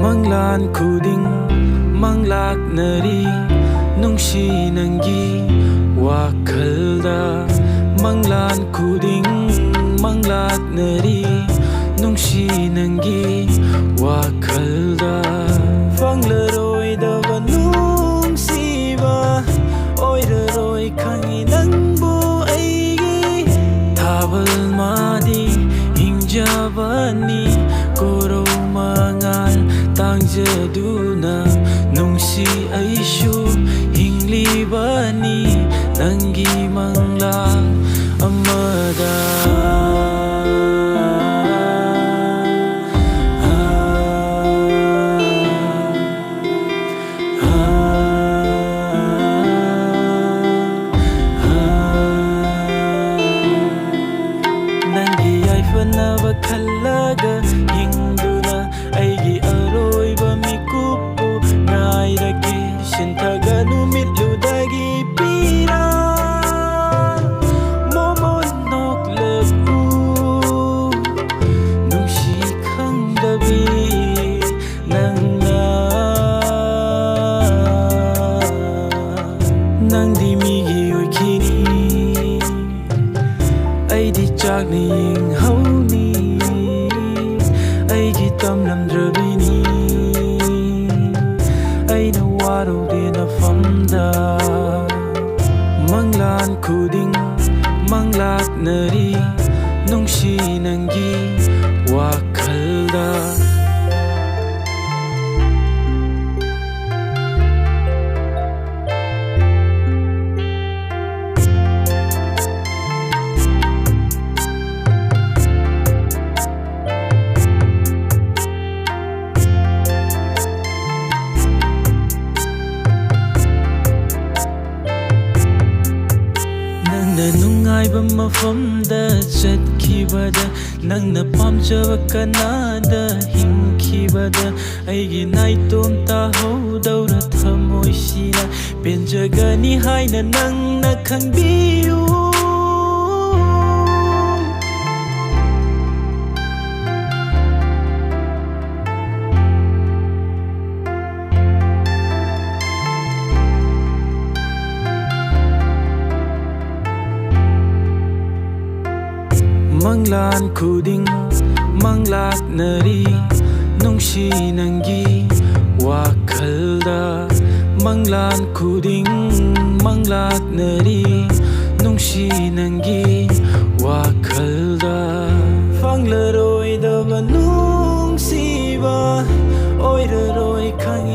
ꯃꯪꯂꯥꯟ ꯈꯨꯗꯤꯡ ꯃꯪꯂꯥꯛꯅꯔꯤ ꯅꯨꯡꯁꯤ ꯅꯪꯒꯤ ꯋꯥꯈꯜꯗ ꯃꯪꯂꯥꯟ ꯈꯨꯗꯤꯡ ꯃꯪꯂꯥꯛꯅꯔꯤ ꯅꯨꯡꯁꯤ ꯅꯪꯒꯤ ꯋꯥꯈꯜꯗ ꯐꯪꯂꯔꯣꯏꯗꯕ ꯅꯨꯡꯁꯤꯕ ꯑꯣꯏꯔꯔꯣꯏ ꯈꯪꯏ ꯅꯪꯕꯨ ꯑꯩꯒꯤ ꯊꯥꯕꯜ ꯃꯥꯗꯤ ꯍꯤꯡꯖꯕꯅꯤ ꯀꯣꯔꯧ ꯃꯉꯥꯜ ꯇꯥꯡꯖꯗꯨꯅ ꯅꯨꯡꯁꯤ ꯑꯩꯁꯨ ꯍꯤꯡꯂꯤꯕꯅꯤ ꯅꯪꯒꯤ ꯃꯪꯂꯥꯟ ꯑꯃꯗ ꯅꯪꯒꯤ ꯌꯥꯏꯐꯅꯕ ꯈꯜꯂꯒ ꯍꯤꯡꯗꯨꯅ ꯑꯩꯒꯤ ꯑꯔꯣꯏꯕ ꯃꯤꯀꯨꯞꯄꯨ ꯉꯥꯏꯔꯒꯦ ꯁꯤꯟꯊꯒ ꯅꯨꯃꯤꯠꯂꯨꯗꯒꯤ ꯄꯤꯔꯥ ꯃꯣꯃꯣꯟ ꯅꯣꯛꯂꯛꯎ ꯅꯨꯡꯁꯤ ꯈꯪꯗꯕꯤ ꯅꯪꯗꯤ ꯃꯤꯒꯤ ꯑꯣꯏꯈꯤꯅꯤ ꯑꯩꯗꯤ ꯆꯥꯛꯅ ꯌꯦꯡꯍꯧꯅꯤ ꯑꯩꯒꯤ ꯇꯝꯂꯝꯗ꯭ꯔꯕꯤꯅꯤ ꯑꯩꯅ ꯋꯥꯔꯧꯗꯦ ꯅꯐꯝꯗ ꯃꯪꯂꯥꯟ ꯈꯨꯗꯤꯡ ꯃꯪꯂꯥꯛꯅꯔꯤ ꯅꯨꯡꯁꯤ ꯅꯪꯒꯤ ꯋꯥꯈꯜꯗ ꯅꯪꯅ ꯅꯨꯡꯉꯥꯏꯕ ꯃꯐꯝꯗ ꯆꯠꯈꯤꯕꯗ ꯅꯪꯅ ꯄꯥꯝꯖꯕ ꯀꯅꯥꯗ ꯍꯤꯡꯈꯤꯕꯗ ꯑꯩꯒꯤ ꯅꯥꯏꯇꯣꯝ ꯇꯥꯍꯧꯗꯧꯔ ꯊꯃꯣꯏꯁꯤꯅ ꯄꯦꯟꯖꯒꯅꯤ ꯍꯥꯏꯅ ꯅꯪꯅ ꯈꯪꯕꯤꯌꯨ ꯃꯪꯂꯥꯟ ꯈꯨꯗꯤꯡ ꯃꯪꯂꯥꯛꯅꯔꯤ ꯅꯨꯡꯁꯤ ꯅꯪꯒꯤ ꯋꯥꯈꯜꯗ ꯃꯪꯂꯥꯟ ꯈꯨꯗꯤꯡ ꯃꯪꯂꯥꯛꯅꯔꯤ ꯅꯨꯡꯁꯤ ꯅꯪꯒꯤ ꯋꯥꯈꯜꯗ ꯐꯪꯂꯔꯣꯏꯗꯕ ꯅꯨꯡꯁꯤꯕ ꯑꯣꯏꯔꯔꯣꯏ ꯈꯪꯏ